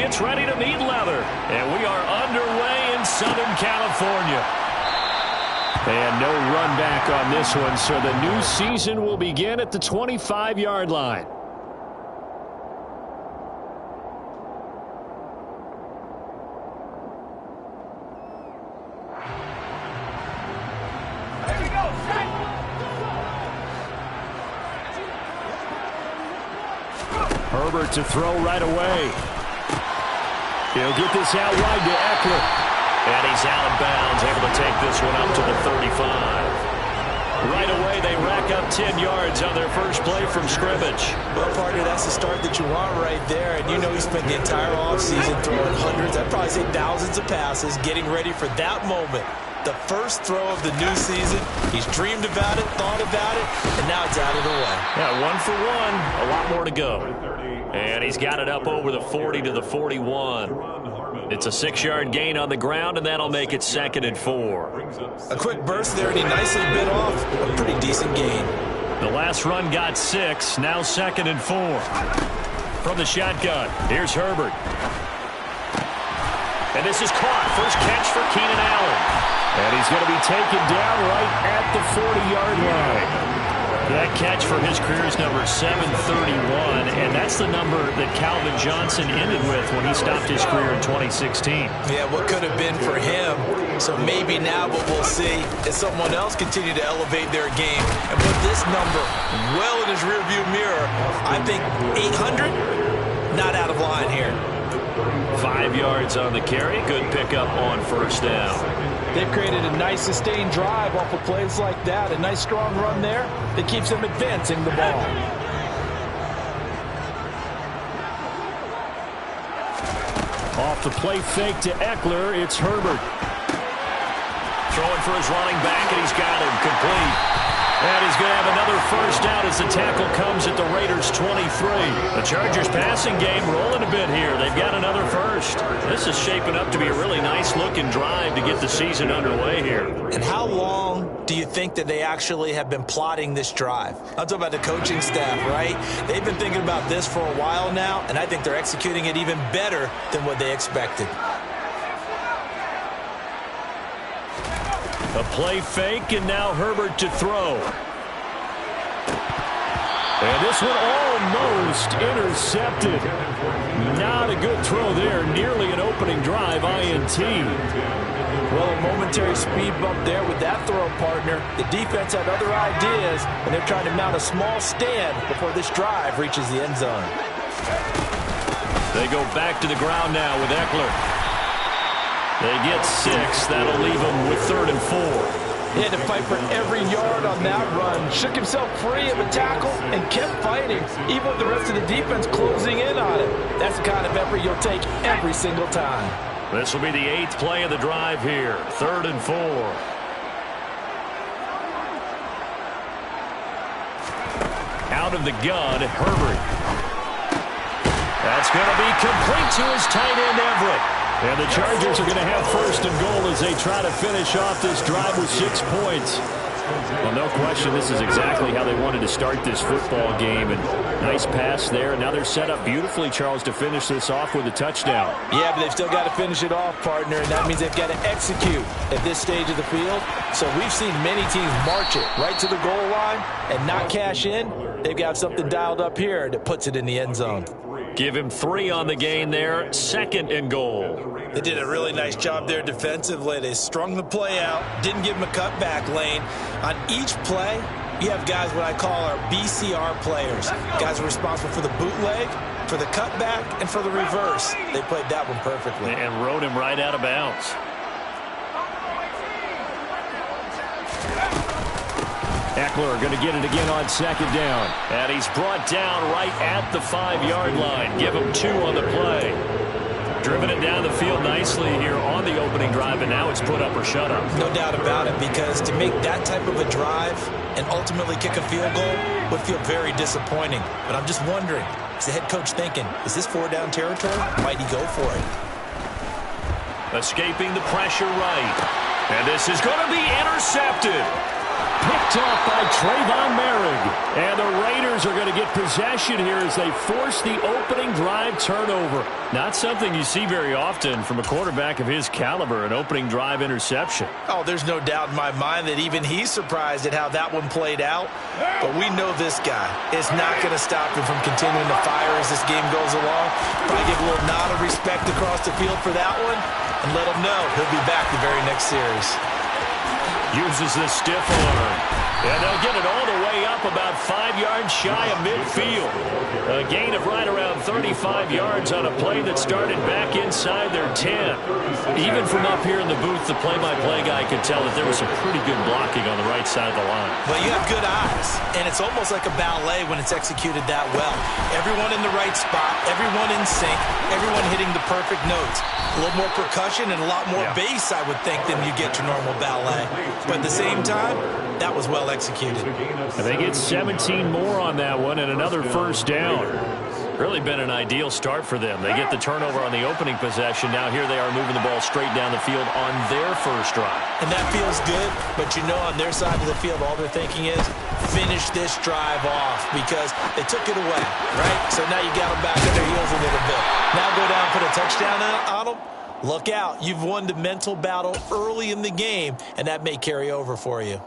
gets ready to meet leather. And we are underway in Southern California. And no run back on this one, so the new season will begin at the 25-yard line. Herbert to throw right away. He'll get this out wide to Eckler. And he's out of bounds, able to take this one up to the 35. Right away, they rack up 10 yards on their first play from scrimmage. Well, partner, that's the start that you want right there. And you know he spent the entire offseason throwing hundreds, I'd probably say thousands of passes, getting ready for that moment. The first throw of the new season. He's dreamed about it, thought about it, and now it's out of the way. Yeah, 1 for 1. A lot more to go. And he's got it up over the 40 to the 41. It's a 6-yard gain on the ground, and that'll make it 2nd and 4. A quick burst there, and he nicely bit off a pretty decent gain. The last run got 6, now 2nd and 4. From the shotgun, here's Herbert. And this is caught. First catch for Keenan Allen. And he's going to be taken down right at the 40-yard line. That catch for his career is number 731, and that's the number that Calvin Johnson ended with when he stopped his career in 2016. Yeah, what could have been for him. So maybe now what we'll see is someone else continue to elevate their game and put this number well in his rearview mirror. I think 800, not out of line here. 5 yards on the carry. Good pickup on first down. They've created a nice sustained drive off of plays like that. A nice strong run there that keeps them advancing the ball. Off the play fake to Eckler, it's Herbert. Throwing for his running back, and he's got him complete. And he's going to have another first down as the tackle comes at the Raiders' 23. The Chargers passing game rolling a bit here. They've got another first. This is shaping up to be a really nice-looking drive to get the season underway here. And how long do you think that they actually have been plotting this drive? I'm talking about the coaching staff, right? They've been thinking about this for a while now, and I think they're executing it even better than what they expected. A play fake, and now Herbert to throw. And this one almost intercepted. Not a good throw there. Nearly an opening drive INT. Well, a momentary speed bump there with that throw, partner. The defense had other ideas, and they're trying to mount a small stand before this drive reaches the end zone. They go back to the ground now with Eckler. They get 6. That'll leave them with 3rd and 4. He had to fight for every yard on that run. Shook himself free of the tackle and kept fighting, even with the rest of the defense closing in on him. That's the kind of effort you'll take every single time. This will be the 8th play of the drive here. 3rd and 4. Out of the gun, Herbert. That's going to be complete to his tight end, Everett. And the Chargers are going to have 1st and goal as they try to finish off this drive with 6 points. Well, no question, this is exactly how they wanted to start this football game. And nice pass there. Now they're set up beautifully, Charles, to finish this off with a touchdown. Yeah, but they've still got to finish it off, partner, and that means they've got to execute at this stage of the field. So we've seen many teams march it right to the goal line and not cash in. They've got something dialed up here that puts it in the end zone. Give him 3 on the gain there. 2nd and goal. They did a really nice job there defensively. They strung the play out, didn't give him a cutback lane. On each play, you have guys what I call our BCR players. Guys are responsible for the bootleg, for the cutback, and for the reverse. They played that one perfectly. And rode him right out of bounds. Eckler going to get it again on 2nd down. And he's brought down right at the 5-yard line. Give him 2 on the play. Driven it down the field nicely here on the opening drive, and now it's put up or shut up. No doubt about it, because to make that type of a drive and ultimately kick a field goal would feel very disappointing. But I'm just wondering, is the head coach thinking, is this 4-down territory? Might he go for it? Escaping the pressure right. And this is going to be intercepted. Picked off by Trayvon Merrick. And the Raiders are going to get possession here as they force the opening drive turnover. Not something you see very often from a quarterback of his caliber, an opening drive interception. Oh, there's no doubt in my mind that even he's surprised at how that one played out. But we know this guy is not going to stop him from continuing to fire as this game goes along. Probably give a little nod of respect across the field for that one and let him know he'll be back the very next series. Uses the stiff arm. And they'll get it all the way up about 5 yards shy of midfield. A gain of right around 35 yards on a play that started back inside their 10. Even from up here in the booth, the play-by-play guy could tell that there was some pretty good blocking on the right side of the line. Well, you have good eyes, and it's almost like a ballet when it's executed that well. Everyone in the right spot, everyone in sync, everyone hitting the perfect notes. A little more percussion and a lot more bass, I would think, than you get to normal ballet. But at the same time, that was well executed. And they get 17 more on that one and another first down. Really been an ideal start for them. They get the turnover on the opening possession. Now here they are moving the ball straight down the field on their first drive. And that feels good, but you know on their side of the field, all they're thinking is finish this drive off because they took it away, right? So now you got them back on their heels a little bit. Now go down, put a touchdown on them. Look out. You've won the mental battle early in the game, and that may carry over for you.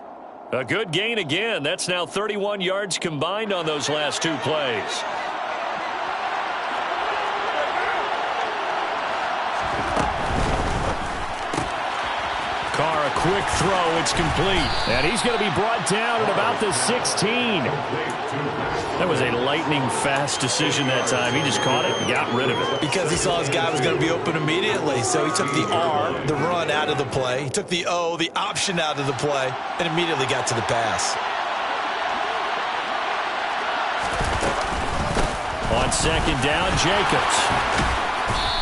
A good gain again. That's now 31 yards combined on those last two plays. Carr, a quick throw. It's complete. And he's going to be brought down at about the 16. That was a lightning-fast decision that time. He just caught it and got rid of it. Because he saw his guy was going to be open immediately. So he took the R, the run, out of the play. He took the O, the option, out of the play, and immediately got to the pass. On second down, Jacobs.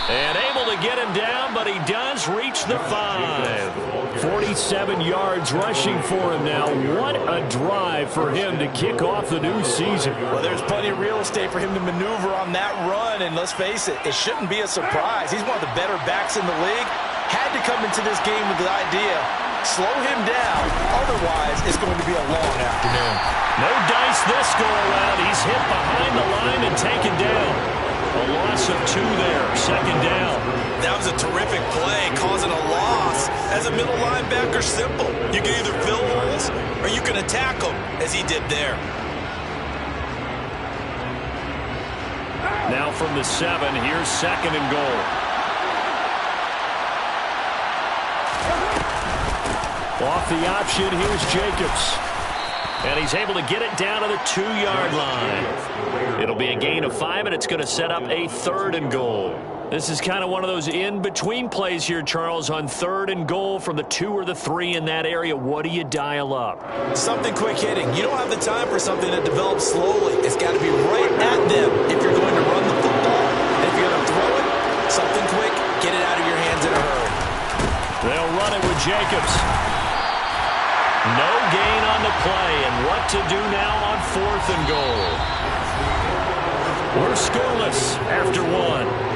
And able to get him down, but he does reach the 5. 47 yards rushing for him now. What a drive for him to kick off the new season. Well, there's plenty of real estate for him to maneuver on that run, and let's face it, it shouldn't be a surprise. He's one of the better backs in the league. Had to come into this game with the idea, slow him down, otherwise it's going to be a long afternoon. No dice this go-around. He's hit behind the line and taken down. A loss of 2 there, second down. That was a terrific play, causing a loss. As a middle linebacker, simple. You can either fill holes or you can attack them, as he did there. Now from the 7, here's second and goal. Off the option, here's Jacobs. And he's able to get it down to the 2-yard line. It'll be a gain of 5, and it's going to set up a third and goal. This is kind of one of those in-between plays here, Charles, on third and goal from the 2 or the 3 in that area. What do you dial up? Something quick hitting. You don't have the time for something that develops slowly. It's got to be right at them if you're going to run the football. And if you're going to throw it, something quick, get it out of your hands in a hurry. They'll run it with Jacobs. No gain on the play, and what to do now on fourth and goal. We're scoreless after 1.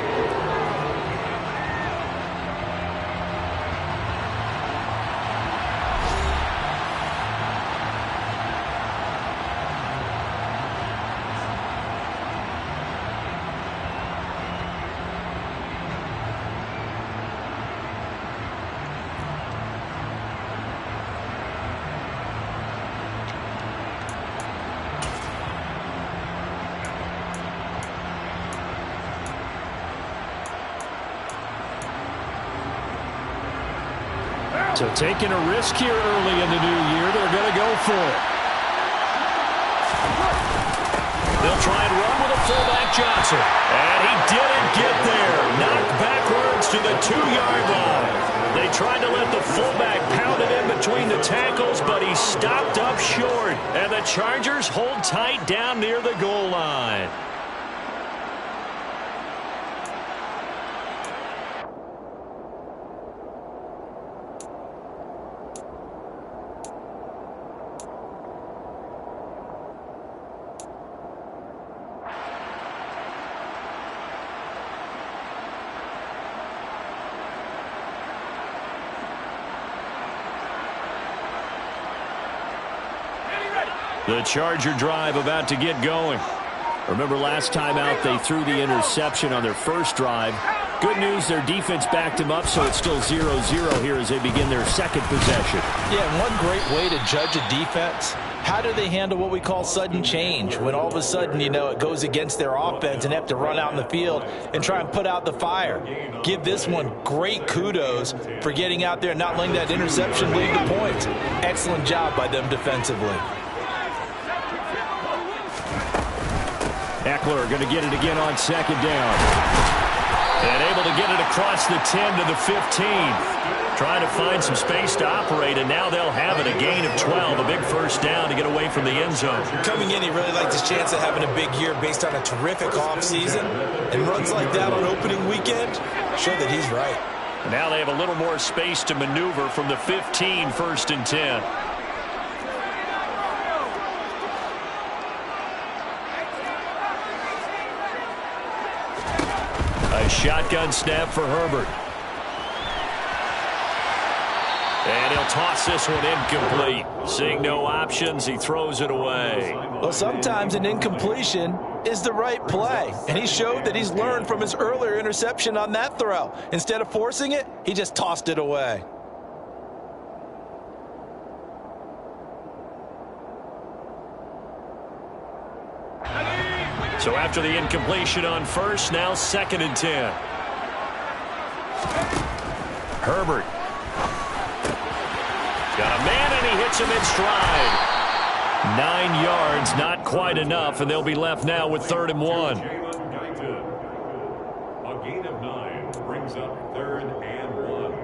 So taking a risk here early in the new year, they're going to go for it. They'll try and run with a fullback, Johnson. And he didn't get there. Knocked backwards to the 2-yard line. They tried to let the fullback pound it in between the tackles, but he stopped up short. And the Chargers hold tight down near the goal line. The Charger drive about to get going. Remember last time out they threw the interception on their first drive. Good news, their defense backed him up, so it's still 0-0 here as they begin their second possession. Yeah, and one great way to judge a defense, how do they handle what we call sudden change? When all of a sudden, you know, it goes against their offense and have to run out in the field and try and put out the fire. Give this one great kudos for getting out there and not letting that interception lead to points. Excellent job by them defensively. Eckler going to get it again on second down. And able to get it across the 10 to the 15. Trying to find some space to operate, and now they'll have it. A gain of 12, a big first down to get away from the end zone. Coming in, he really liked his chance of having a big year based on a terrific offseason. And runs like that on opening weekend show that he's right. Now they have a little more space to maneuver from the 15, 1st and 10. A shotgun snap for Herbert. And he'll toss this one incomplete. Seeing no options, he throws it away. Well, sometimes an incompletion is the right play. And he showed that he's learned from his earlier interception on that throw. Instead of forcing it, he just tossed it away. So after the incompletion on first, now 2nd and 10. Herbert. Got a man, and he hits him in stride. 9 yards, not quite enough, and they'll be left now with 3rd and 1. A gain of 9 brings up 3rd and 1.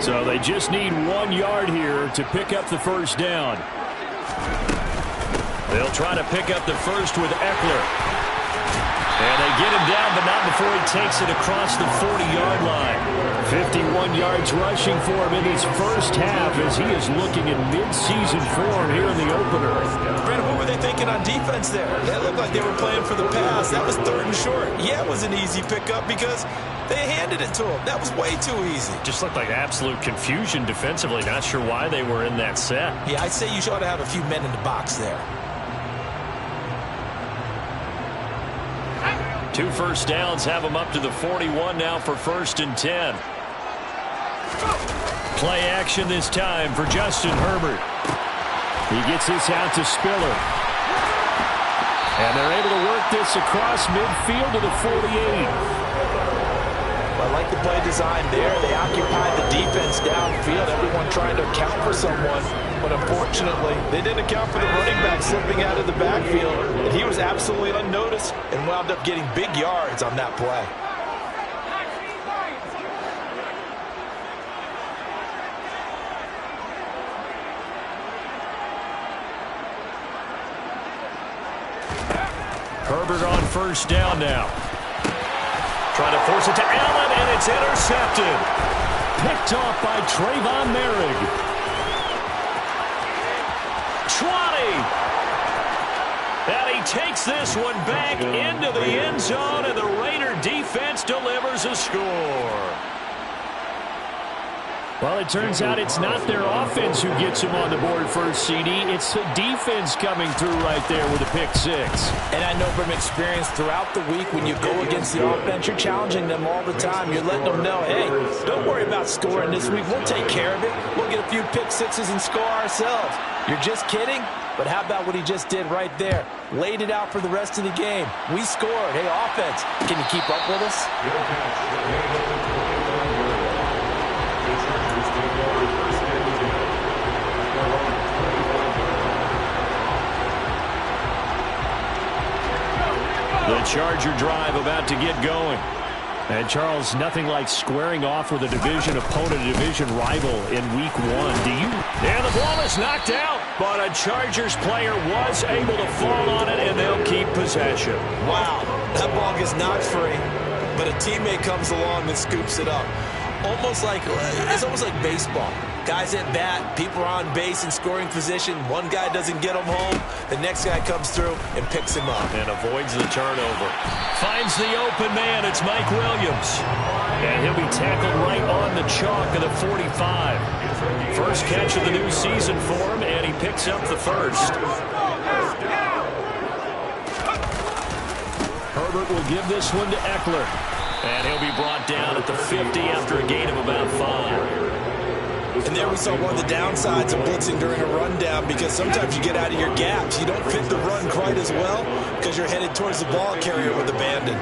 So they just need 1 yard here to pick up the first down. They'll try to pick up the first with Eckler. And they get him down, but not before he takes it across the 40-yard line. 51 yards rushing for him in his first half as he is looking in mid-season form here in the opener. Brandon, what were they thinking on defense there? That looked like they were playing for the pass. That was 3rd and short. Yeah, it was an easy pickup because they handed it to him. That was way too easy. Just looked like absolute confusion defensively. Not sure why they were in that set. Yeah, I'd say you ought to have a few men in the box there. 2 first downs have them up to the 41 now for 1st and 10. Play action this time for Justin Herbert. He gets this out to Spiller. And they're able to work this across midfield to the 48. I like the play design there. They occupied the defense downfield. Everyone trying to account for someone. But unfortunately, they didn't account for the running back slipping out of the backfield. And he was absolutely unnoticed and wound up getting big yards on that play. Herbert on first down now. Trying to force it to Allen, and it's intercepted. Picked off by Trayvon Merrick. 20. And he takes this one back into the end zone, and the Raider defense delivers a score. Well, it turns out it's not their offense who gets him on the board first, CD. It's the defense coming through right there with a pick 6. And I know from experience throughout the week when you go against the offense, you're challenging them all the time. You're letting them know, hey, don't worry about scoring this week. We'll take care of it. We'll get a few pick 6s and score ourselves. You're just kidding? But how about what he just did right there? Laid it out for the rest of the game. We scored. Hey, offense, can you keep up with us? The Charger drive about to get going. And, Charles, nothing like squaring off with a division opponent, a division rival in week 1. Do you? And the ball is knocked out, but a Chargers player was able to fall on it, and they'll keep possession. Wow, that ball gets knocked free, but a teammate comes along and scoops it up. It's almost like baseball. Guys at bat, people are on base in scoring position. One guy doesn't get him home. The next guy comes through and picks him up. And avoids the turnover. Finds the open man. It's Mike Williams. And he'll be tackled right on the chalk of the 45. First catch of the new season for him, and he picks up the first. Herbert will give this one to Eckler. And he'll be brought down at the 50 after a gain of about 5. And there we saw one of the downsides of blitzing during a rundown, because sometimes you get out of your gaps. You don't fit the run quite as well because you're headed towards the ball carrier with abandon.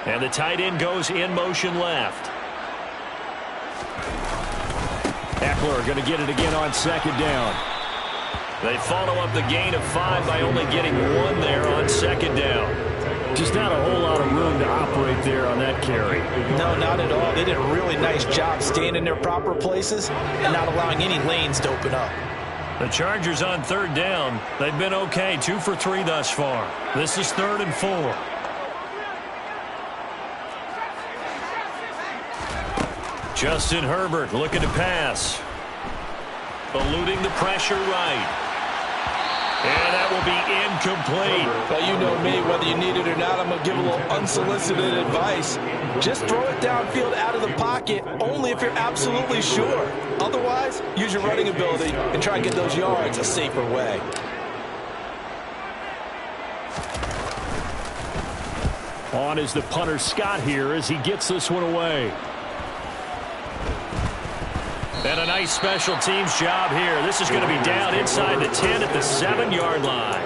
And the tight end goes in motion left. Eckler going to get it again on second down. They follow up the gain of 5 by only getting 1 there on second down. Just not a whole lot of room to operate there on that carry. No, not at all. They did a really nice job staying in their proper places and not allowing any lanes to open up. The Chargers on third down. They've been okay, 2 for 3 thus far. This is 3rd and 4. Justin Herbert looking to pass. Eluding the pressure right. And that will be incomplete. Well, you know me, whether you need it or not, I'm going to give a little unsolicited advice. Just throw it downfield out of the pocket, only if you're absolutely sure. Otherwise, use your running ability and try and get those yards a safer way. On is the punter Scott here as he gets this one away. And a nice special teams job here. This is going to be down inside the 10 at the 7-yard line.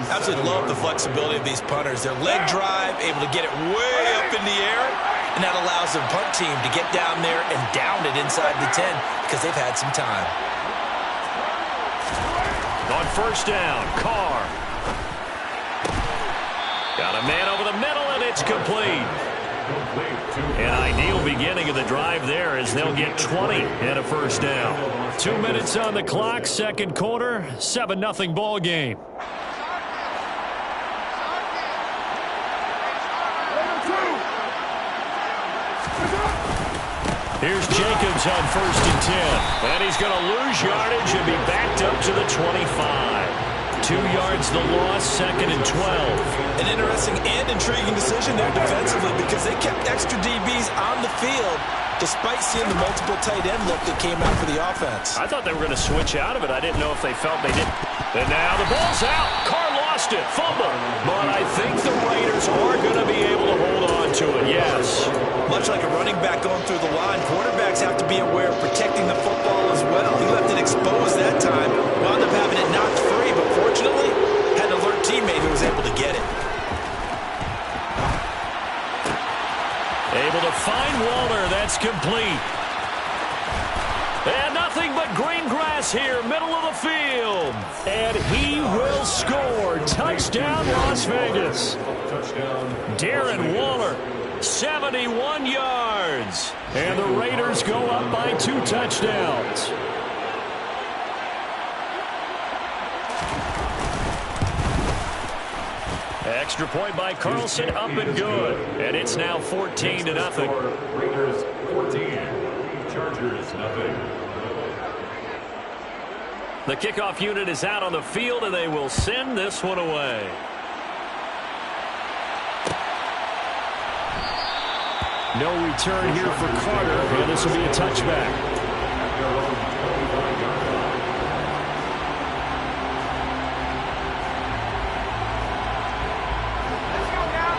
Absolutely love the flexibility of these punters. Their leg drive, able to get it way up in the air, and that allows the punt team to get down there and down it inside the 10 because they've had some time. On first down, Carr. Got a man over the middle, and it's complete. An ideal beginning of the drive there as they'll get 20 and a first down. 2 minutes on the clock, second quarter, 7-0 ball game. Here's Jacobs on first and 10. And he's going to lose yardage and be backed up to the 25. 2 yards the loss, 2nd and 12. An interesting and intriguing decision there defensively because they kept extra DBs on the field despite seeing the multiple tight end look that came out for the offense. I thought they were going to switch out of it. I didn't know if they felt they did. And now the ball's out. Carr lost it. Fumble. But I think the Raiders are going to be able to hold on to it, yes. Much like a running back going through the line, quarterbacks have to be aware of protecting the football as well. He left it exposed that time, wound up having it knocked free, but fortunately had an alert teammate who was able to get it. Able to find Waller. That's complete. And nothing but green grass here, middle of the field. And he will score. Touchdown, Las Vegas. Darren Waller, 71 yards. And the Raiders go up by 2 touchdowns. Extra point by Carlson, up and good. And it's now 14-0. Raiders 14, Chargers nothing. The kickoff unit is out on the field, and they will send this one away. No return here for Carter, and this will be a touchback.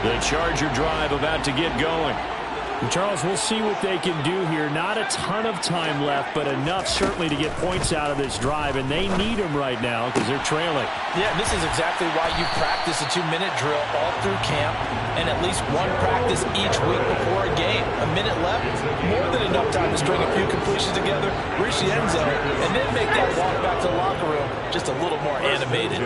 The Charger drive about to get going. And Charles, we'll see what they can do here. Not a ton of time left, but enough certainly to get points out of this drive, and they need them right now because they're trailing. Yeah, this is exactly why you practice a 2-minute drill all through camp and at least one practice each week before a game. A minute left, more than enough time to string a few completions together, reach the end zone, and then make that walk back to the locker room just a little more animated.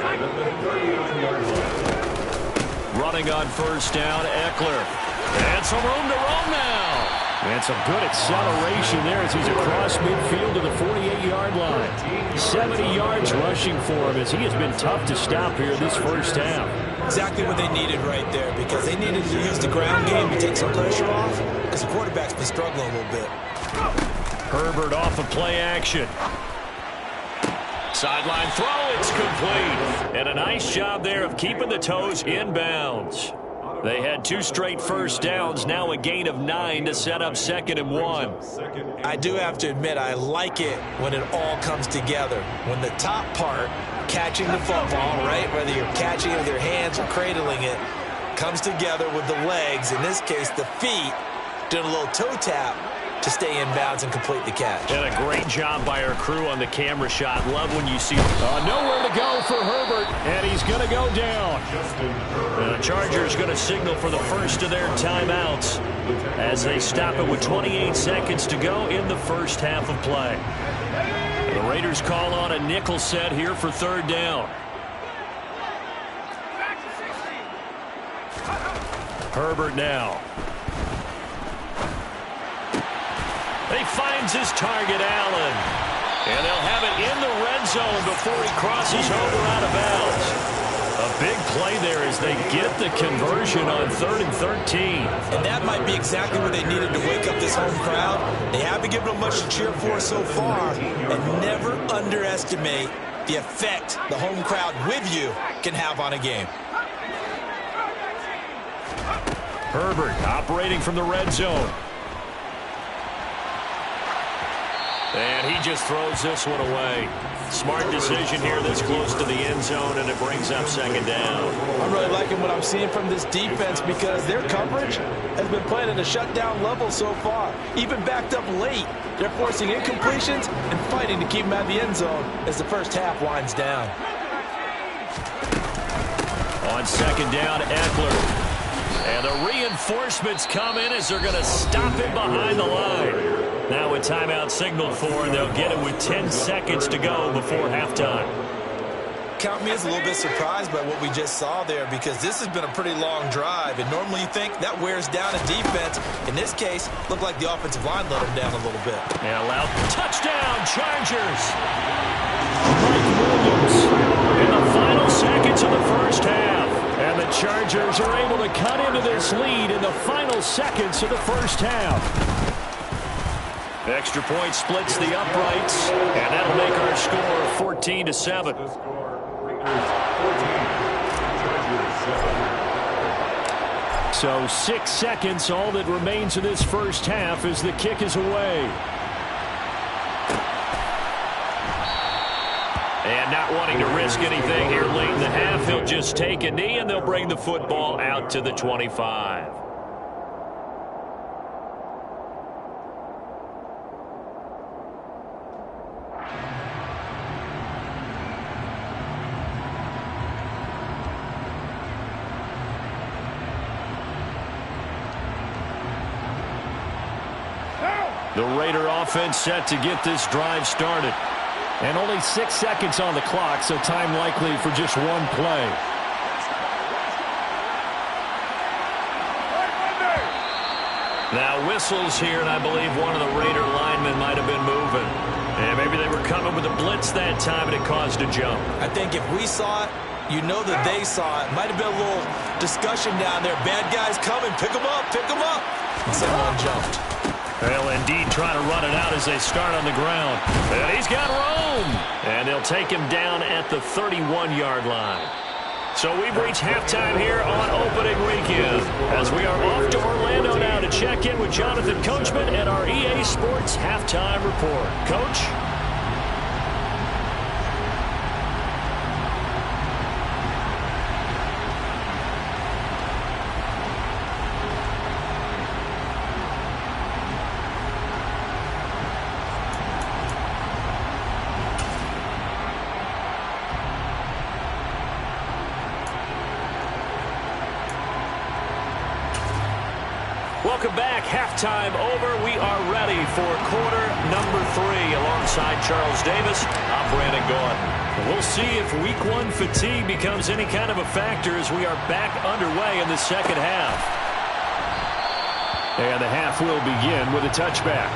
Running on first down, Eckler. And some room to roam now. And some good acceleration there as he's across midfield to the 48-yard line. 70 yards rushing for him as he has been tough to stop here this first half. Exactly what they needed right there, because they needed to use the ground game to take some pressure off, because the quarterback's been struggling a little bit. Herbert off of play action. Sideline throw, it's complete. And a nice job there of keeping the toes in bounds. They had 2 straight first downs, now a gain of 9 to set up 2nd and 1. I do have to admit, I like it when it all comes together. When the top part, catching the football, right, whether you're catching it with your hands or cradling it, comes together with the legs, in this case the feet, doing a little toe tap to stay in bounds and complete the catch. And a great job by our crew on the camera shot. Love when you see nowhere to go for Herbert, and he's going to go down. And the Chargers going to signal for the first of their timeouts as they stop it with 28 seconds to go in the first half of play. And the Raiders call on a nickel set here for 3rd down. Herbert now. He finds his target, Allen. And they'll have it in the red zone before he crosses over out of bounds. A big play there as they get the conversion on 3rd and 13. And that might be exactly what they needed to wake up this home crowd. They haven't given them much to cheer for so far. And never underestimate the effect the home crowd with you can have on a game. Herbert operating from the red zone. And he just throws this one away. Smart decision here this close to the end zone, and it brings up 2nd down. I'm really liking what I'm seeing from this defense because their coverage has been playing at a shutdown level so far. Even backed up late, they're forcing incompletions and fighting to keep them out of the end zone as the first half winds down. On 2nd down, Eckler. And the reinforcements come in as they're going to stop him behind the line. Now a timeout signaled for, and they'll get it with 10 seconds to go before halftime. Count me as a little bit surprised by what we just saw there, because this has been a pretty long drive, and normally you think that wears down a defense. In this case, looked like the offensive line let them down a little bit. And allowed touchdown, Chargers. Mike Williams in the final seconds of the first half. And the Chargers are able to cut into this lead in the final seconds of the first half. Extra point splits the uprights, and that'll make our score 14-7. So 6 seconds, all that remains of this first half as the kick is away. And not wanting to risk anything here late in the half, he'll just take a knee, and they'll bring the football out to the 25. The Raider offense set to get this drive started. And only 6 seconds on the clock, so time likely for just one play. Now whistles here, and I believe one of the Raider linemen might have been moving. And maybe they were coming with a blitz that time, and it caused a jump. I think if we saw it, you know that they saw it. Might have been a little discussion down there. Bad guys coming, pick them up, pick them up. And someone jumped. They'll indeed try to run it out as they start on the ground. And he's got room. And they'll take him down at the 31-yard line. So we've reached halftime here on opening weekend as we are off to Orlando now to check in with Jonathan Coachman and our EA Sports Halftime Report. Coach? Welcome back. Halftime over. We are ready for quarter number 3. Alongside Charles Davis, I'm Brandon Gaudin. We'll see if week 1 fatigue becomes any kind of a factor as we are back underway in the second half. And the half will begin with a touchback.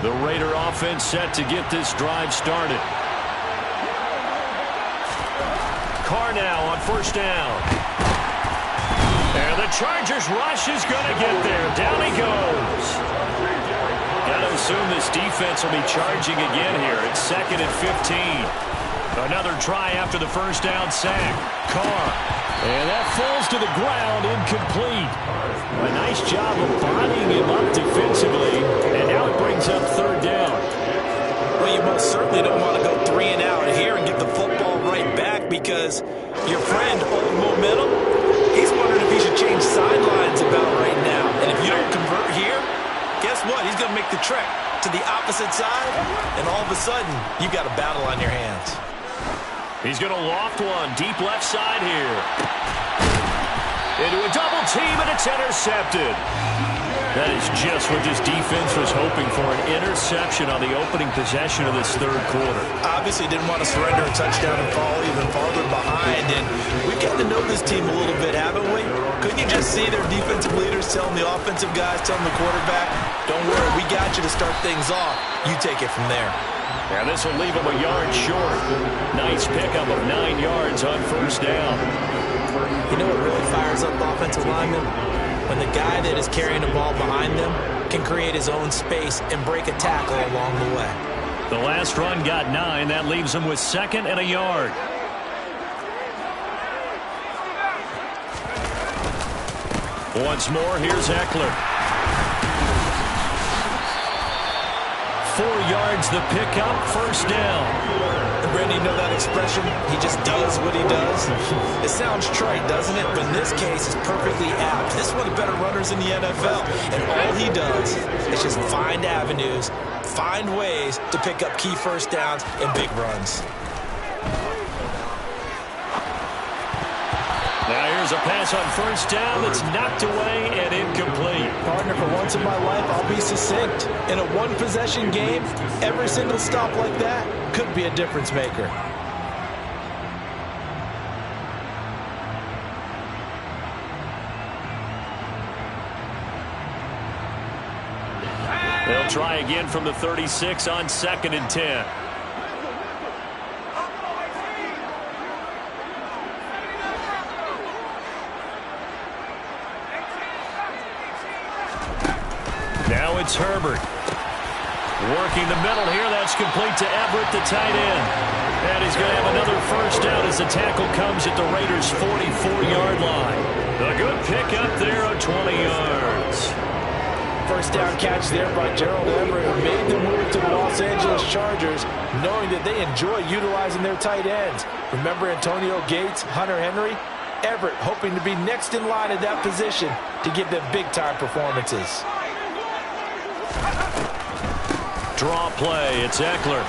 The Raider offense set to get this drive started. Carr now on first down. And the Chargers rush is going to get there. Down he goes. Got to assume this defense will be charging again here. It's 2nd and 15. Another try after the first down sack. Carr. And that falls to the ground, incomplete. A nice job of bodying him up defensively. And now it brings up 3rd down. Well, you most certainly don't want to go 3 and out here and get the football right back because your friend, Old Momentum, he's wondering if he should change sidelines about right now. And if you don't convert here, guess what? He's going to make the trek to the opposite side, and all of a sudden, you got a battle on your hands. He's going to loft one deep left side here. Into a double team, and it's intercepted. That is just what this defense was hoping for, an interception on the opening possession of this 3rd quarter. Obviously didn't want to surrender a touchdown and fall even farther behind, and we got to know this team a little bit, haven't we? Couldn't you just see their defensive leaders telling the offensive guys, telling the quarterback, don't worry, we got you to start things off. You take it from there. And this will leave him a yard short. Nice pickup of 9 yards on first down. You know what really fires up offensive linemen? When the guy that is carrying the ball behind them can create his own space and break a tackle along the way. The last run got 9. That leaves him with 2nd and a yard. Once more, here's Eckler. 4 yards the pickup, first down. And Brandon, you know that expression? He just does what he does. It sounds trite, doesn't it? But in this case, it's perfectly apt. This is one of the better runners in the NFL. And all he does is just find avenues, find ways to pick up key first downs and big runs. Now here's a pass on first down that's knocked away and incomplete. Partner, for once in my life, I'll be succinct. In a one-possession game, every single stop like that could be a difference maker. They'll try again from the 36 on 2nd and 10. Now it's Herbert. Working the middle here. That's complete to Everett, the tight end. And he's going to have another first down as the tackle comes at the Raiders' 44-yard line. A good pickup there of 20 yards. First down catch there by Gerald Everett, who made the move to the Los Angeles Chargers, knowing that they enjoy utilizing their tight ends. Remember Antonio Gates, Hunter Henry? Everett hoping to be next in line at that position to give them big-time performances. Draw play, it's Eckler.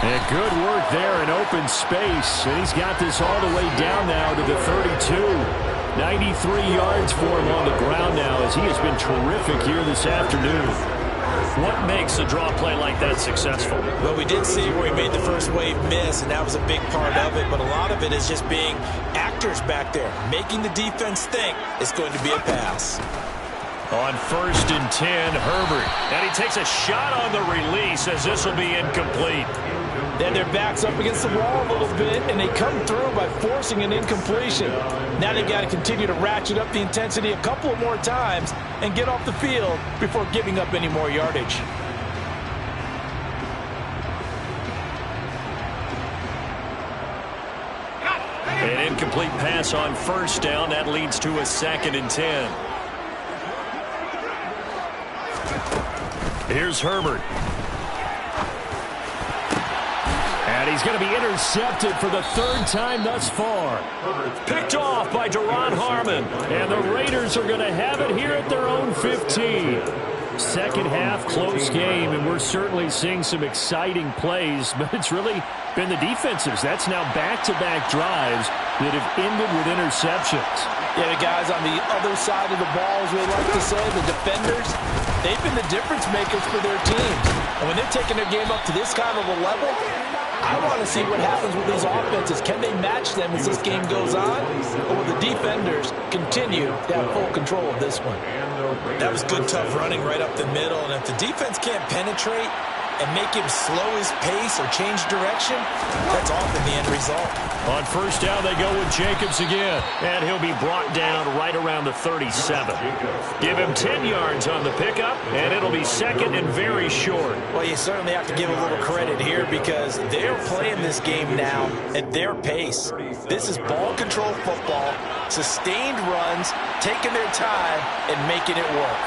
And good work there in open space. And he's got this all the way down now to the 32. 93 yards for him on the ground now as he has been terrific here this afternoon. What makes a draw play like that successful? Well, we did see where he made the first wave miss, and that was a big part of it. But a lot of it is just being actors back there, making the defense think it's going to be a pass. On 1st and 10, Herbert. And he takes a shot on the release as this will be incomplete. Then their back's up against the wall a little bit, and they come through by forcing an incompletion. Now they've got to continue to ratchet up the intensity a couple of more times and get off the field before giving up any more yardage. An incomplete pass on first down. That leads to a 2nd and 10. Here's Herbert. And he's going to be intercepted for the 3rd time thus far. Picked off by Duron Harmon. And the Raiders are going to have it here at their own 15. Second half, close game, and we're certainly seeing some exciting plays, but it's really been the defensives. That's now back-to-back drives that have ended with interceptions. Yeah, the guys on the other side of the ball, as we like to say, the defenders, they've been the difference makers for their teams. And when they're taking their game up to this kind of a level, I want to see what happens with these offenses. Can they match them as this game goes on? Or will the defenders continue to have full control of this one? That was good, tough running right up the middle. And if the defense can't penetrate and make him slow his pace or change direction, that's often the end result. On first down, they go with Jacobs again. And he'll be brought down right around the 37. Give him 10 yards on the pickup, and it'll be second and very short. Well, you certainly have to give a little credit here because they're playing this game now at their pace. This is ball control football, sustained runs, taking their time, and making it work.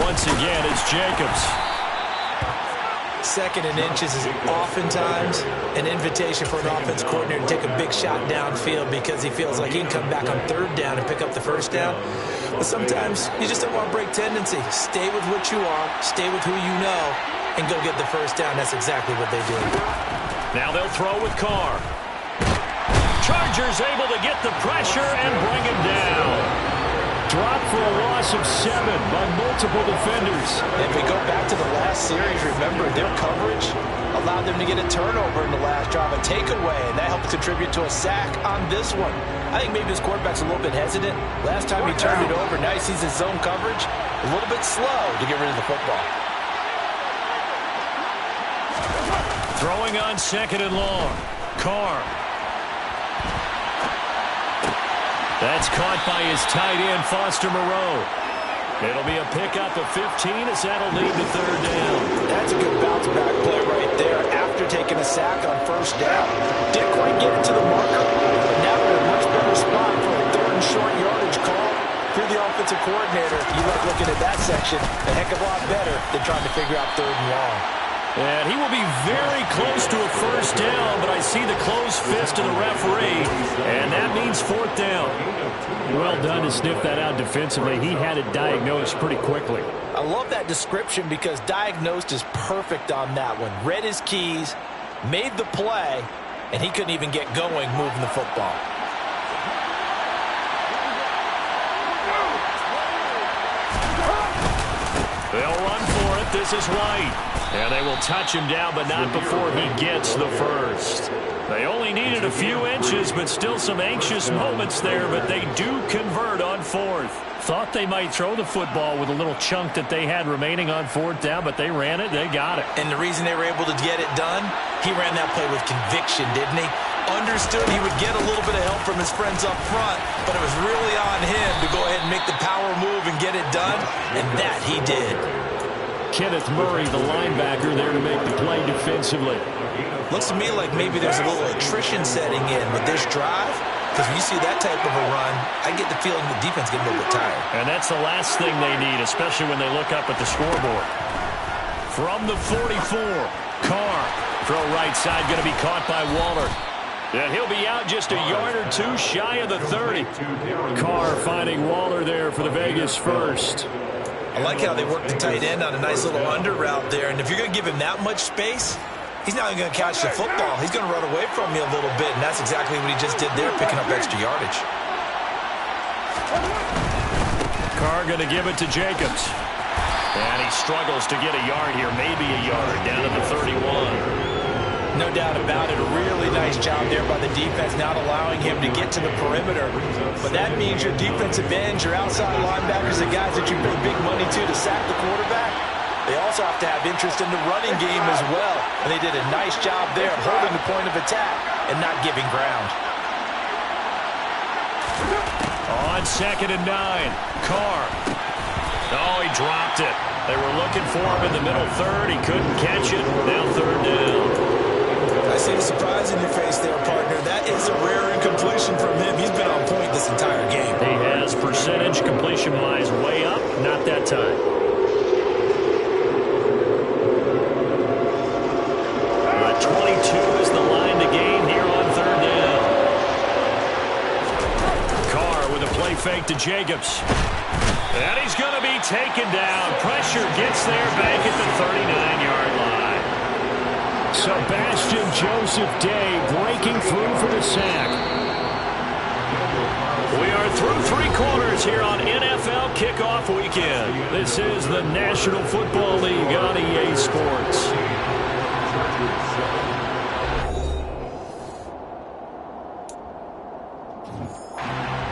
Once again, it's Jacobs. Second and inches is oftentimes an invitation for an offense coordinator to take a big shot downfield because he feels like he can come back on third down and pick up the first down. But sometimes you just don't want to break tendency. Stay with what you are, stay with who you know, and go get the first down. That's exactly what they do. Now they'll throw with Carr. Chargers able to get the pressure and bring him down. Dropped for a loss of 7 by multiple defenders. If we go back to the last series, remember their coverage allowed them to get a turnover in the last drive, a takeaway, and that helped contribute to a sack on this one. I think maybe this quarterback's a little bit hesitant. Last time he turned it over, now he sees his zone coverage a little bit slow to get rid of the football. Throwing on second and long. Carr. That's caught by his tight end, Foster Moreau. It'll be a pickup of 15 as that'll lead to third down. That's a good bounce-back play right there after taking a sack on first down. Didn't quite get it to the marker, but now we're in a much better spot for a third and short yardage call. If you're the offensive coordinator, you like looking at that section a heck of a lot better than trying to figure out third and long. And he will be very close to a first down, but I see the closed fist of the referee, and that means fourth down. Well done to sniff that out defensively. He had it diagnosed pretty quickly. I love that description because diagnosed is perfect on that one. Read his keys, made the play, and he couldn't even get going moving the football. They'll run for it. This is White. And they will touch him down, but not before he gets the first. They only needed a few inches, but still some anxious moments there, but they do convert on fourth. Thought they might throw the football with a little chunk that they had remaining on fourth down, but they ran it, they got it. And the reason they were able to get it done, he ran that play with conviction, didn't he? Understood he would get a little bit of help from his friends up front, but it was really on him to go ahead and make the power move and get it done, and that he did. Kenneth Murray, the linebacker, there to make the play defensively. Looks to me like maybe there's a little attrition setting in with this drive, because when you see that type of a run, I get the feeling the defense getting a little bit tired. And that's the last thing they need, especially when they look up at the scoreboard. From the 44, Carr. Throw right side, going to be caught by Waller. And he'll be out just a yard or two shy of the 30. Carr finding Waller there for the Vegas first. I like how they work the tight end on a nice little under route there. And if you're going to give him that much space, he's not even going to catch the football. He's going to run away from you a little bit, and that's exactly what he just did there, picking up extra yardage. Carr going to give it to Jacobs. And he struggles to get a yard here, maybe a yard, down to the 31. No doubt about it. A really nice job there by the defense, not allowing him to get to the perimeter. But that means your defensive ends, your outside linebackers, the guys that you pay big money to sack the quarterback, they also have to have interest in the running game as well. And they did a nice job there of holding the point of attack and not giving ground. On second and 9, Carr. Oh, he dropped it. They were looking for him in the middle third. He couldn't catch it. Now third down. I see the surprise in your face there, partner. That is a rare incompletion from him. He's been on point this entire game. He has percentage completion-wise way up. Not that time. The 22 is the line to gain here on third down. Carr with a play fake to Jacobs. And he's going to be taken down. Pressure gets there back at the 39-yard line. Sebastian Joseph Day breaking through for the sack. We are through three quarters here on NFL Kickoff Weekend. This is the National Football League on EA Sports.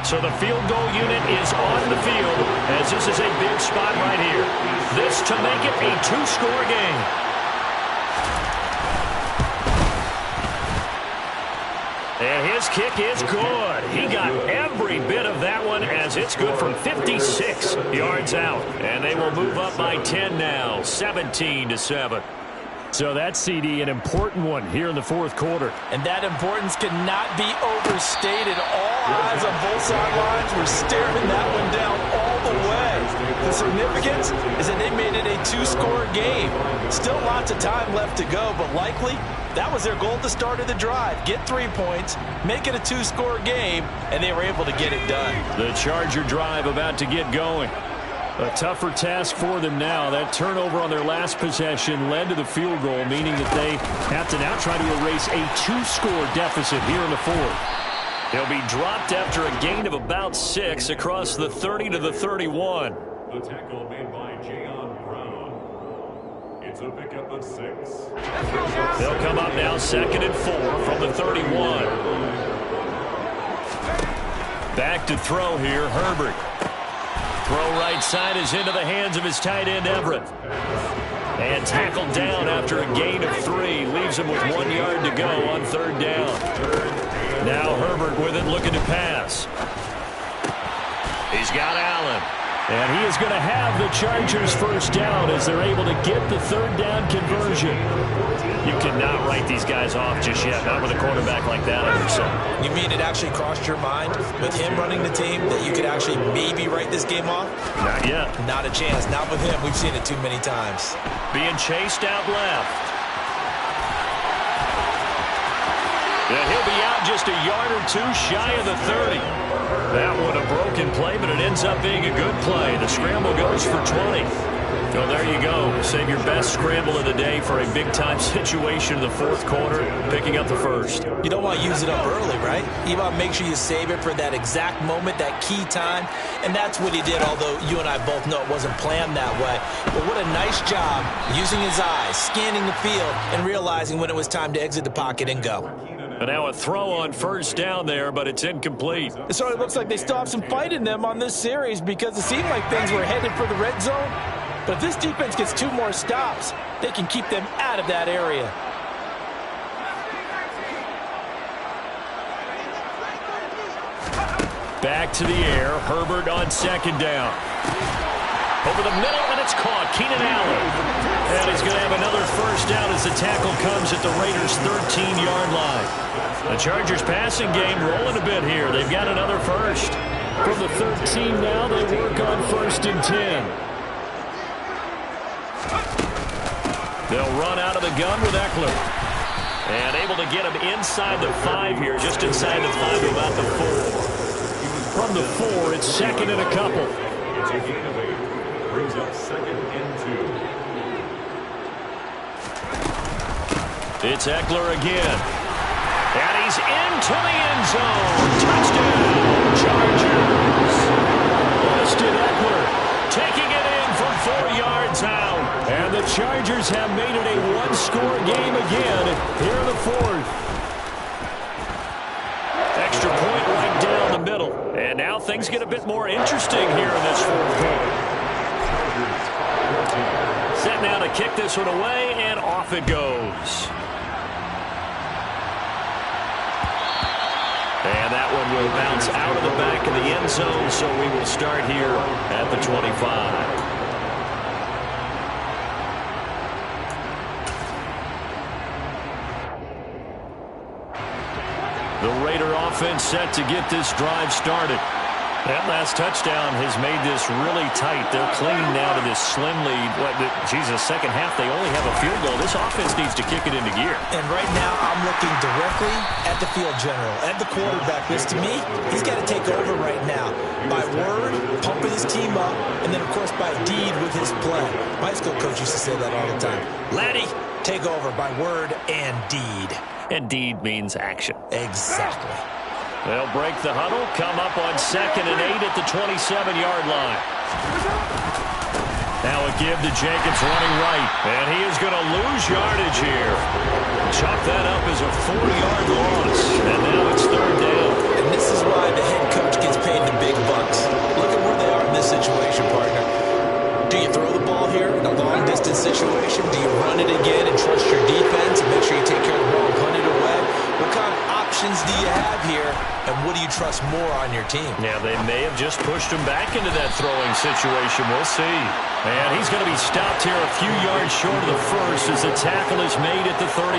So the field goal unit is on the field as this is a big spot right here. This to make it a two-score game. And his kick is good. He got every bit of that one as it's good from 56 yards out. And they will move up by 10 now, 17-7. So that CD, an important one here in the fourth quarter. And that importance cannot be overstated. All eyes on both sidelines were staring that one down all the way. The significance is that they made it a two-score game. Still lots of time left to go, but likely that was their goal at the start of the drive. Get 3 points, make it a two-score game, and they were able to get it done. The Charger drive about to get going. A tougher task for them now. That turnover on their last possession led to the field goal, meaning that they have to now try to erase a two-score deficit here in the fourth. He'll be dropped after a gain of about 6 across the 30 to the 31. The tackle made by Jayon Brown. It's a pickup of 6. They'll come up now 2nd and 4 from the 31. Back to throw here, Herbert. Throw right side is into the hands of his tight end, Everett. And tackled down after a gain of 3. Leaves him with 1 yard to go on 3rd down. Now Herbert with it, looking to pass. He's got Allen. And he is going to have the Chargers first down as they're able to get the 3rd down conversion. You cannot write these guys off just yet, not with a quarterback like that on your side. You mean it actually crossed your mind with him running the team that you could actually maybe write this game off? Not yet. Not a chance. Not with him. We've seen it too many times. Being chased out left. And he'll be out just a yard or 2 shy of the 30. That one a broken play, but it ends up being a good play. The scramble goes for 20. So there you go. Save your best scramble of the day for a big-time situation in the fourth quarter, picking up the first. You don't want to use it up early, right? You want to make sure you save it for that exact moment, that key time. And that's what he did, although you and I both know it wasn't planned that way. But what a nice job using his eyes, scanning the field, and realizing when it was time to exit the pocket and go. And now a throw on first down there, but it's incomplete. It certainly looks like they still have some fight in them on this series because it seemed like things were headed for the red zone. But if this defense gets 2 more stops, they can keep them out of that area. Back to the air. Herbert on 2nd down. Over the middle, and it's caught. Keenan Allen. And he's going to have another first down as the tackle comes at the Raiders' 13-yard line. The Chargers passing game rolling a bit here. They've got another first. From the 13 now, they work on 1st and 10. They'll run out of the gun with Eckler. And able to get him inside the 5 here, just inside the 5 to about the 4. From the 4, it's 2nd and a couple. It's a gain of 8. Brings up 2nd and 2. It's Eckler again. And he's into the end zone. Touchdown, Chargers. Austin Eckler taking it in from 4 yards out. And the Chargers have made it a one-score game again here in the fourth. Extra point right down the middle. And now things get a bit more interesting here in this fourth quarter. Set now to kick this one away, and off it goes. And that one will bounce out of the back of the end zone, so we will start here at the 25. The Raider offense set to get this drive started. That last touchdown has made this really tight. They're clinging now to this slim lead. Second half, they only have a field goal. This offense needs to kick it into gear. And right now, I'm looking directly at the field general, at the quarterback. This, to me, he's got to take over right now. By word, pumping his team up, and then, of course, by deed with his play. My high school coach used to say that all the time. Laddie, take over by word and deed. And deed means action. Exactly. They'll break the huddle, come up on 2nd and 8 at the 27-yard line. Now a give to Jacobs running right, and he is going to lose yardage here. Chalk that up as a 4-yard loss, and now it's 3rd down. And this is why the head coach gets paid the big bucks. Look at where they are in this situation, partner. Do you throw the ball here in a long-distance situation? Do you run it again and trust your defense and make sure you take care of the ball and punt it away? What kind of options do you have here, and what do you trust more on your team? Yeah, they may have just pushed him back into that throwing situation. We'll see. And he's going to be stopped here a few yards short of the first as the tackle is made at the 33.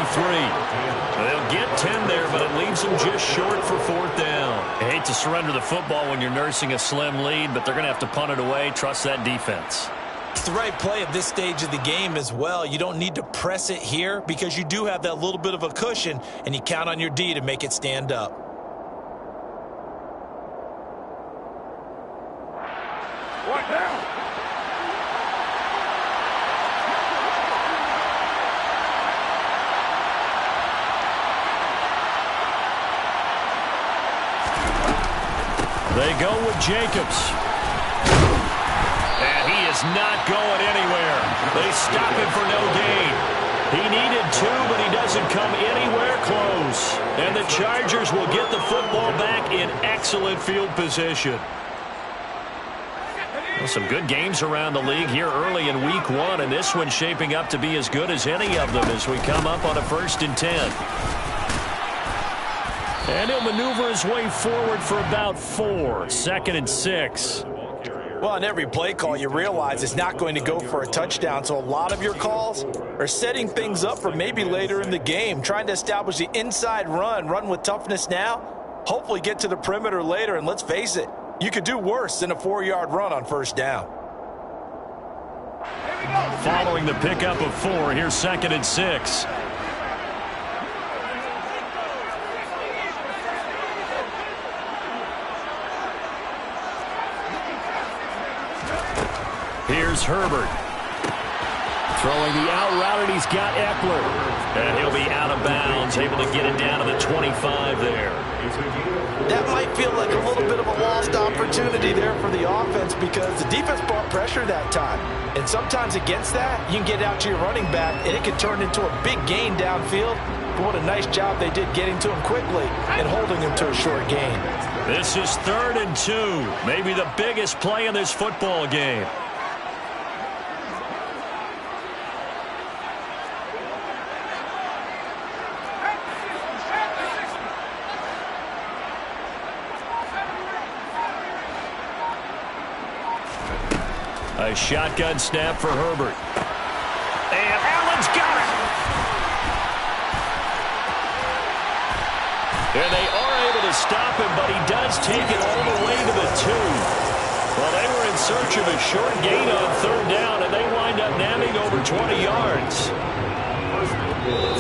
They'll get 10 there, but it leaves them just short for 4th down. I hate to surrender the football when you're nursing a slim lead, but they're going to have to punt it away. Trust that defense. It's the right play at this stage of the game as well. You don't need to press it here because you do have that little bit of a cushion, and you count on your D to make it stand up. What now? They go with Jacobs. And he is not going anywhere. They stop him for no gain. He needed 2, but he doesn't come anywhere close. And the Chargers will get the football back in excellent field position. Well, some good games around the league here early in week 1, and this one's shaping up to be as good as any of them as we come up on a 1st and 10. And he'll maneuver his way forward for about 4, 2nd and 6. Well, on every play call, you realize it's not going to go for a touchdown, so a lot of your calls are setting things up for maybe later in the game, trying to establish the inside run with toughness now, hopefully get to the perimeter later, and let's face it, you could do worse than a 4-yard run on 1st down. Following the pickup of 4, here's 2nd and 6. Here's Herbert. Throwing the out route, and he's got Eckler. And he'll be out of bounds, able to get it down to the 25 there. That might feel like a little bit of a lost opportunity there for the offense because the defense brought pressure that time. And sometimes against that, you can get out to your running back, and it can turn into a big gain downfield. But what a nice job they did getting to him quickly and holding him to a short gain. This is 3rd and 2, maybe the biggest play in this football game. A shotgun snap for Herbert. And Allen's got it. And they are able to stop him, but he does take it all the way to the 2. Well, they were in search of a short gain on 3rd down, and they wind up nabbing over 20 yards.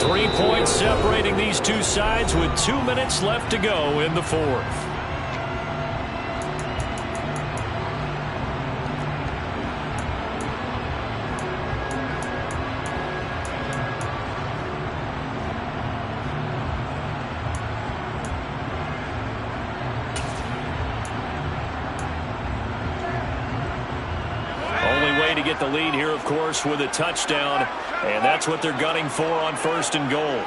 3 points separating these two sides with 2 minutes left to go in the 4th. To get the lead here, of course, with a touchdown, and that's what they're gunning for on 1st and goal.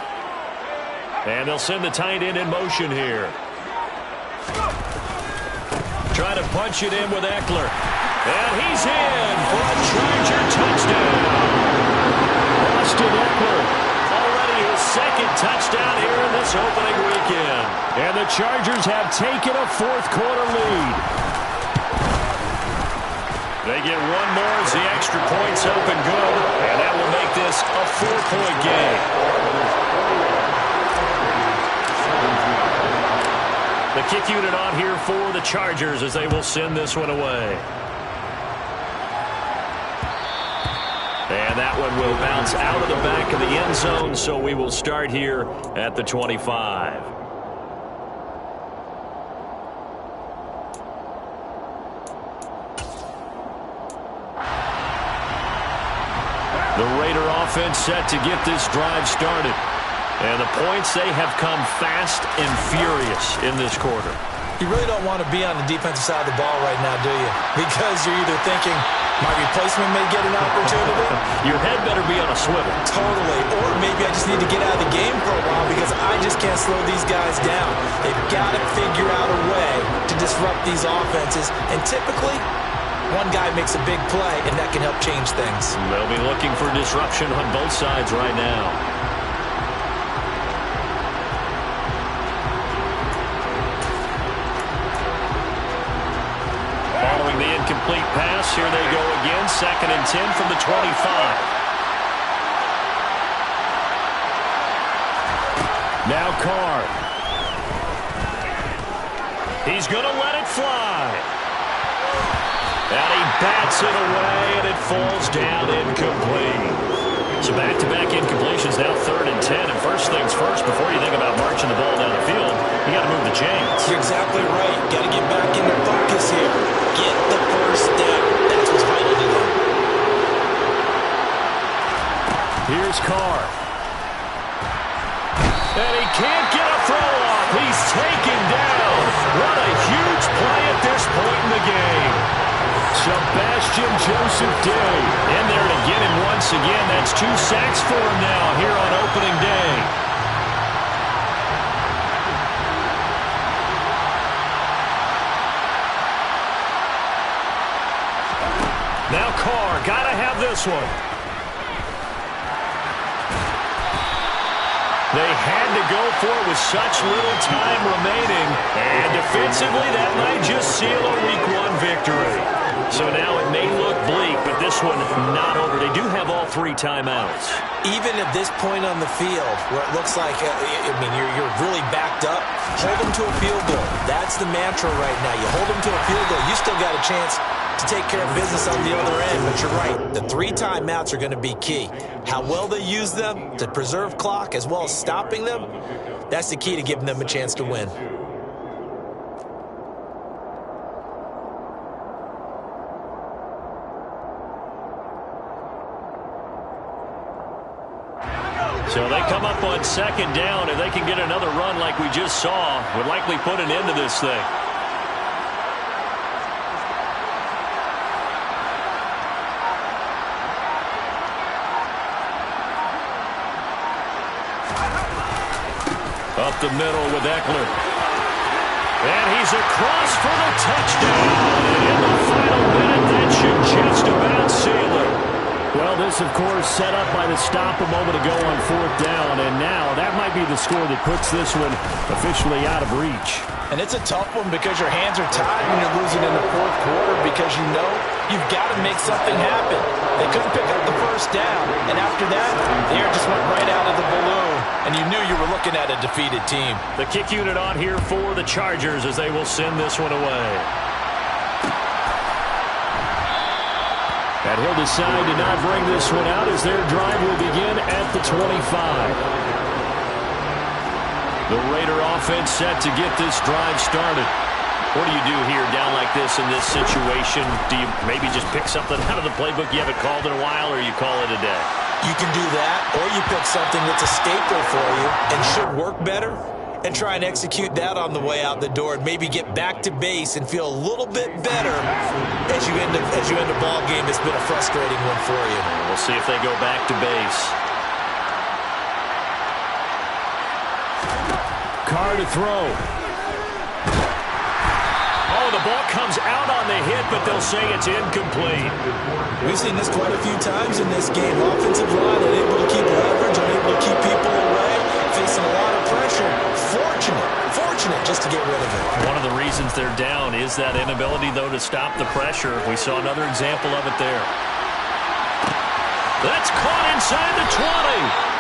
And they'll send the tight end in motion here. Try to punch it in with Eckler. And he's in for a Charger touchdown. Austin Eckler, already his 2nd touchdown here in this opening weekend. And the Chargers have taken a 4th quarter lead. They get one more as the extra point's up and good, and that will make this a 4-point game. The kick unit on here for the Chargers as they will send this one away. And that one will bounce out of the back of the end zone, so we will start here at the 25. The Raider offense set to get this drive started. And the points, they have come fast and furious in this quarter. You really don't want to be on the defensive side of the ball right now, do you? Because you're either thinking, my replacement may get an opportunity. Your head better be on a swivel. Totally. Or maybe I just need to get out of the game for a while because I just can't slow these guys down. They've got to figure out a way to disrupt these offenses. And typically, one guy makes a big play, and that can help change things. They'll be looking for disruption on both sides right now. Following the incomplete pass, here they go again. 2nd and 10 from the 25. Now Carr. He's going to let it fly. And he bats it away, and it falls down incomplete. So back-to-back incompletions, now 3rd and 10. And first things first, before you think about marching the ball down the field, you got to move the chains. You're exactly right. Got to get back into focus here. Get the first down. That's what's vital to them. Here's Carr. And he can't get a throw off. He's taken down. What a huge play at this point in the game. Sebastian Joseph Day in there to get him once again. That's 2 sacks for him now here on opening day. Now Carr, gotta have this one. They had to go for it with such little time remaining. And defensively, that might just seal a Week 1 victory. So now it may look bleak, but this one not over. They do have all 3 timeouts. Even at this point on the field, where it looks like, you're really backed up, hold them to a field goal. That's the mantra right now. You hold them to a field goal, you still got a chance to take care of business on the other end. But you're right, the 3 timeouts are going to be key. How well they use them to preserve clock as well as stopping them, that's the key to giving them a chance to win. So they come up on 2nd down, and they can get another run like we just saw. Would likely put an end to this thing. Up the middle with Eckler. And he's across for the touchdown. And in the final minute, that should just about seal it. Well, this, of course, set up by the stop a moment ago on 4th down. And now that might be the score that puts this one officially out of reach. And it's a tough one because your hands are tied when you're losing in the 4th quarter because you know you've got to make something happen. They couldn't pick up the first down. And after that, the air just went right out of the balloon. And you knew you were looking at a defeated team. The kick unit on here for the Chargers as they will send this one away. And he'll decide to not bring this one out as their drive will begin at the 25. The Raider offense set to get this drive started. What do you do here down like this in this situation? Do you maybe just pick something out of the playbook you haven't called in a while, or you call it a day? You can do that, or you pick something that's a staple for you and should work better and try and execute that on the way out the door and maybe get back to base and feel a little bit better as you end a ball game that's been a frustrating one for you. We'll see if they go back to base. Carr to throw. Oh, the ball comes out on the hit, but they'll say it's incomplete. We've seen this quite a few times in this game. Offensive line unable to keep leverage, unable to keep people away, facing a lot of pressure. Fortunate just to get rid of it. One of the reasons they're down is that inability, though, to stop the pressure. We saw another example of it there. That's caught inside the 20.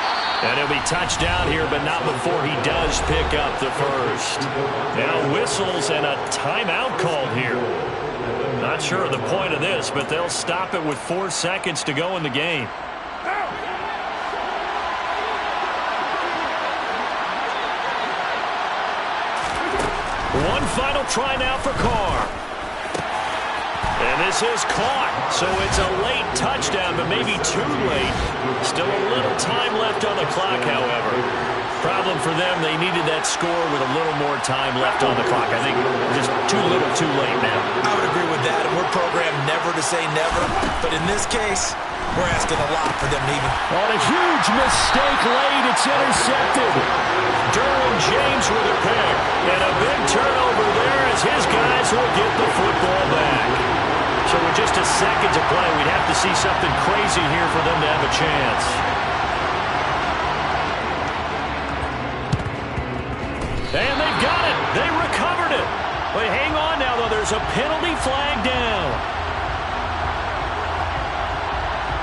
And he'll be touched down here, but not before he does pick up the first. Now whistles and a timeout called here. Not sure of the point of this, but they'll stop it with 4 seconds to go in the game. One final try now for Carr. And this is caught, so it's a late touchdown, but maybe too late. Still a little time left on the clock, however. Problem for them, they needed that score with a little more time left on the clock. I think just too little, too late now. I would agree with that, and we're programmed never to say never. But in this case, we're asking a lot for them to even. On a huge mistake late, it's intercepted. Derwin James with a pick. And a big turnover there as his guys will get the football back. So with just a second to play, we'd have to see something crazy here for them to have a chance. And they've got it. They recovered it. But hang on now, though. There's a penalty flag down.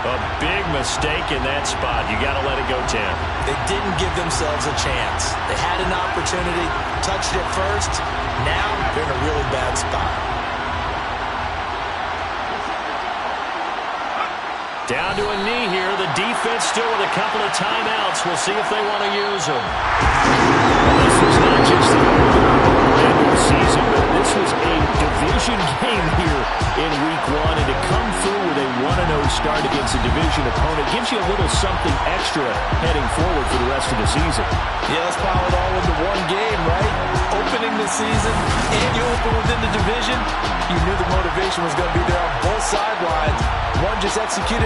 A big mistake in that spot. You got to let it go, Tim. They didn't give themselves a chance. They had an opportunity, touched it first. Now they're in a really bad spot. Down to a knee here. The defense still with a couple of timeouts. We'll see if they want to use them. Well, this was not just the regular season, but this was a division game here in Week 1. And to come through with a 1-0 start against a division opponent gives you a little something extra heading forward for the rest of the season. Yeah, let's pile it all into one game, right? Opening the season, and you open within the division. You knew the motivation was going to be there on both sidelines. One just executed